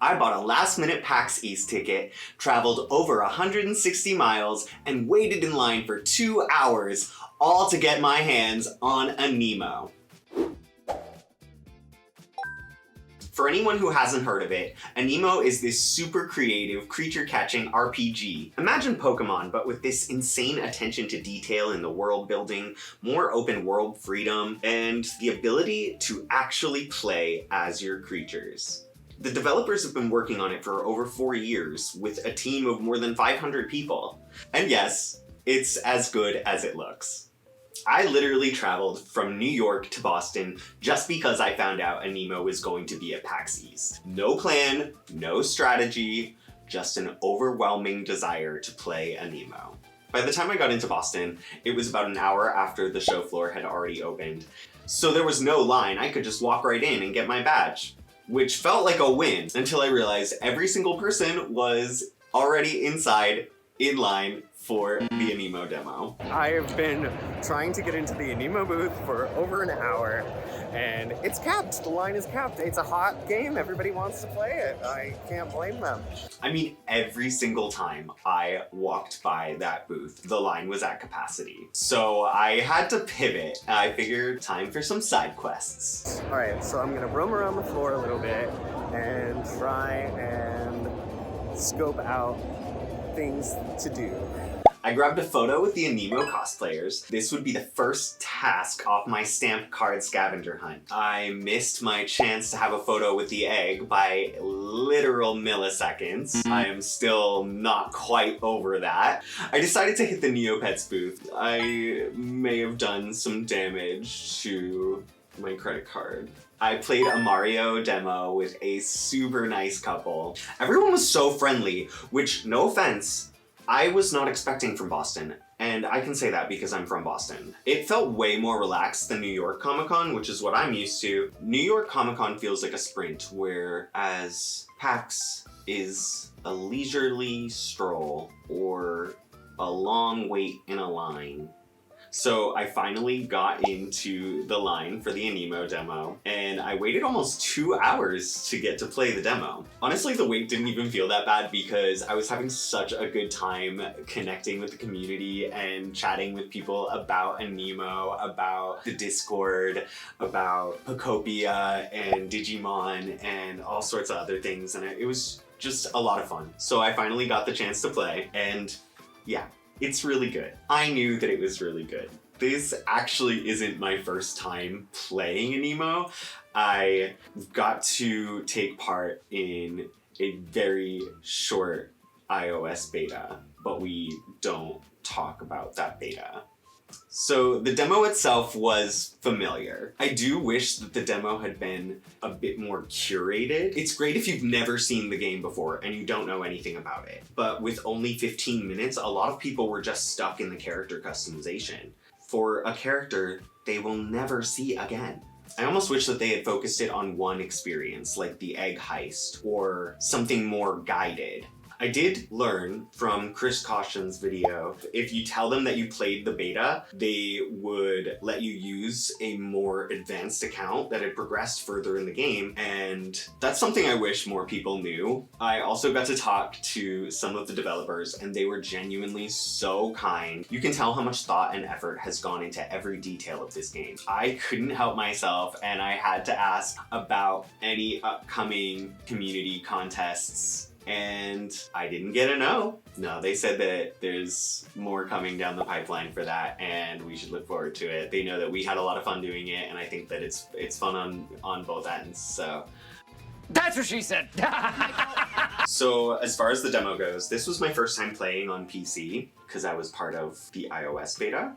I bought a last-minute PAX East ticket, traveled over 160 miles, and waited in line for 2 hours, all to get my hands on Aniimo. For anyone who hasn't heard of it, Aniimo is this super creative creature-catching RPG. Imagine Pokémon, but with this insane attention to detail in the world building, more open world freedom, and the ability to actually play as your creatures. The developers have been working on it for over 4 years, with a team of more than 500 people. And yes, it's as good as it looks. I literally traveled from New York to Boston just because I found out Aniimo was going to be at PAX East. No plan, no strategy, just an overwhelming desire to play Aniimo. By the time I got into Boston, it was about an hour after the show floor had already opened. So there was no line, I could just walk right in and get my badge. Which felt like a win until I realized every single person was already inside, in line, for the Aniimo demo. I have been trying to get into the Aniimo booth for over an hour, and it's capped. The line is capped. It's a hot game. Everybody wants to play it. I can't blame them. I mean, every single time I walked by that booth, the line was at capacity. So I had to pivot. I figured time for some side quests. All right, so I'm gonna roam around the floor a little bit and try and scope out things to do. I grabbed a photo with the Aniimo cosplayers. This would be the first task off my stamp card scavenger hunt. I missed my chance to have a photo with the egg by literal milliseconds. I am still not quite over that. I decided to hit the Neopets booth. I may have done some damage to my credit card. I played a Mario demo with a super nice couple. Everyone was so friendly, which, no offense, I was not expecting from Boston, and I can say that because I'm from Boston. It felt way more relaxed than New York Comic-Con, which is what I'm used to. New York Comic-Con feels like a sprint, whereas PAX is a leisurely stroll or a long wait in a line. So I finally got into the line for the Aniimo demo, and I waited almost 2 hours to get to play the demo. Honestly, the wait didn't even feel that bad because I was having such a good time connecting with the community and chatting with people about Aniimo, about the Discord, about Pokopia and Digimon and all sorts of other things, and it was just a lot of fun. So I finally got the chance to play, and yeah. It's really good. I knew that it was really good. This actually isn't my first time playing Aniimo. I got to take part in a very short iOS beta, but we don't talk about that beta. So the demo itself was familiar. I do wish that the demo had been a bit more curated. It's great if you've never seen the game before and you don't know anything about it. But with only 15 minutes, a lot of people were just stuck in the character customization for a character they will never see again. I almost wish that they had focused it on one experience, like the egg heist, or something more guided. I did learn from Chris Caution's video, if you tell them that you played the beta, they would let you use a more advanced account that had progressed further in the game, and that's something I wish more people knew. I also got to talk to some of the developers, and they were genuinely so kind. You can tell how much thought and effort has gone into every detail of this game. I couldn't help myself, and I had to ask about any upcoming community contests, and I didn't get a no. No, they said that there's more coming down the pipeline for that, and we should look forward to it. They know that we had a lot of fun doing it, and I think that it's fun on both ends, so. That's what she said! So as far as the demo goes, this was my first time playing on PC, because I was part of the iOS beta.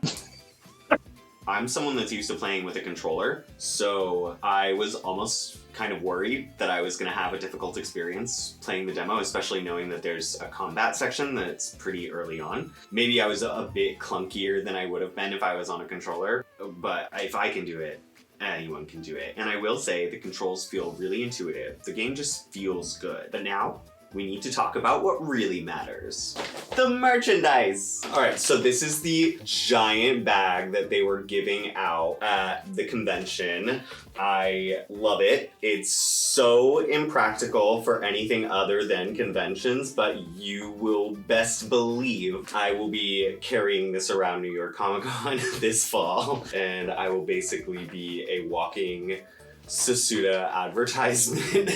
I'm someone that's used to playing with a controller, so I was almost kind of worried that I was going to have a difficult experience playing the demo, especially knowing that there's a combat section that's pretty early on. Maybe I was a bit clunkier than I would have been if I was on a controller, but if I can do it, anyone can do it. And I will say the controls feel really intuitive. The game just feels good. But now, we need to talk about what really matters. The merchandise! Alright, so this is the giant bag that they were giving out at the convention. I love it. It's so impractical for anything other than conventions, but you will best believe I will be carrying this around New York Comic Con this fall, and I will basically be a walking Sasuda advertisement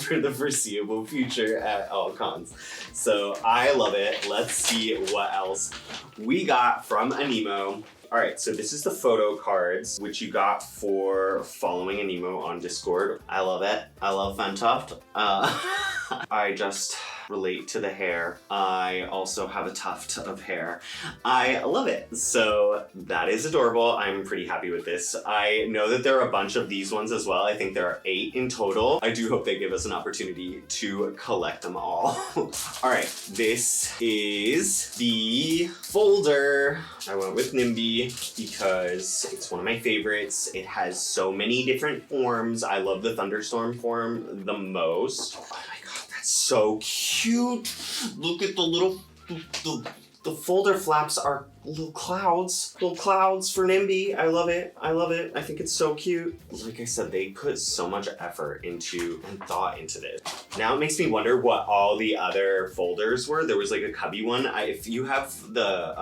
for the foreseeable future at all cons. So I love it. Let's see what else we got from Aniimo. All right, so this is the photo cards, which you got for following Aniimo on Discord. I love it. I love Fantuft. I just relate to the hair. I also have a tuft of hair. I love it. So that is adorable. I'm pretty happy with this. I know that there are a bunch of these ones as well. I think there are 8 in total. I do hope they give us an opportunity to collect them all. All right, this is the folder. I went with NIMBY because it's one of my favorites. It has so many different forms. I love the Thunderstorm form the most. Oh my god, that's so cute. Look at the little, the folder flaps are little clouds for NIMBY. I love it. I love it. I think it's so cute. Like I said, they put so much effort into and thought into this. Now it makes me wonder what all the other folders were. There was like a cubby one. If you have the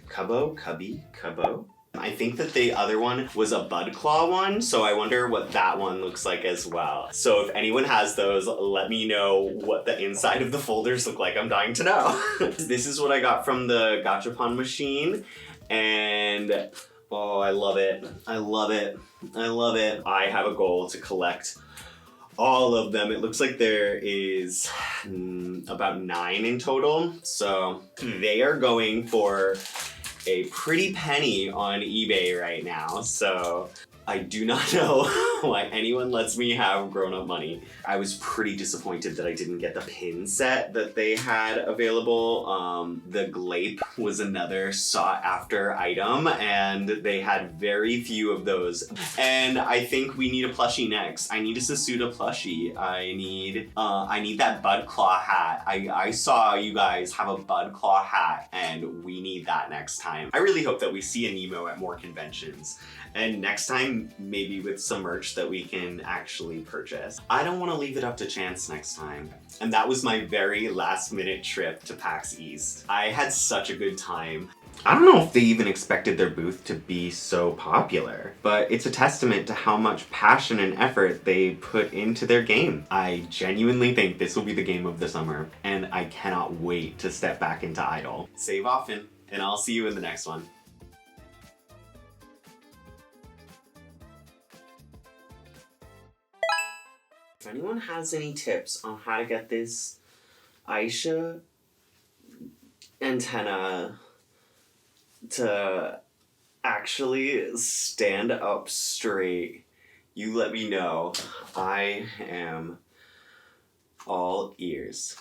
cubbo. I think that the other one was a Bud Claw one, so I wonder what that one looks like as well. So if anyone has those, let me know what the inside of the folders look like. I'm dying to know. This is what I got from the Gachapon machine, and oh, I love it. I love it. I love it. I have a goal to collect all of them. It looks like there is about 9 in total, so they are going for a pretty penny on eBay right now, so I do not know why anyone lets me have grown-up money. I was pretty disappointed that I didn't get the pin set that they had available. The Glape was another sought-after item, and they had very few of those. And I think we need a plushie next. I need a Sasuda plushie. I need that Bud Claw hat. I saw you guys have a Bud Claw hat, and we need that next time. I really hope that we see Aniimo at more conventions. And next time, maybe with some merch that we can actually purchase. I don't want to leave it up to chance next time. And that was my very last minute trip to PAX East. I had such a good time. I don't know if they even expected their booth to be so popular, but it's a testament to how much passion and effort they put into their game. I genuinely think this will be the game of the summer, and I cannot wait to step back into Idol. Save often, and I'll see you in the next one. If anyone has any tips on how to get this Aisha antenna to actually stand up straight, you let me know. I am all ears.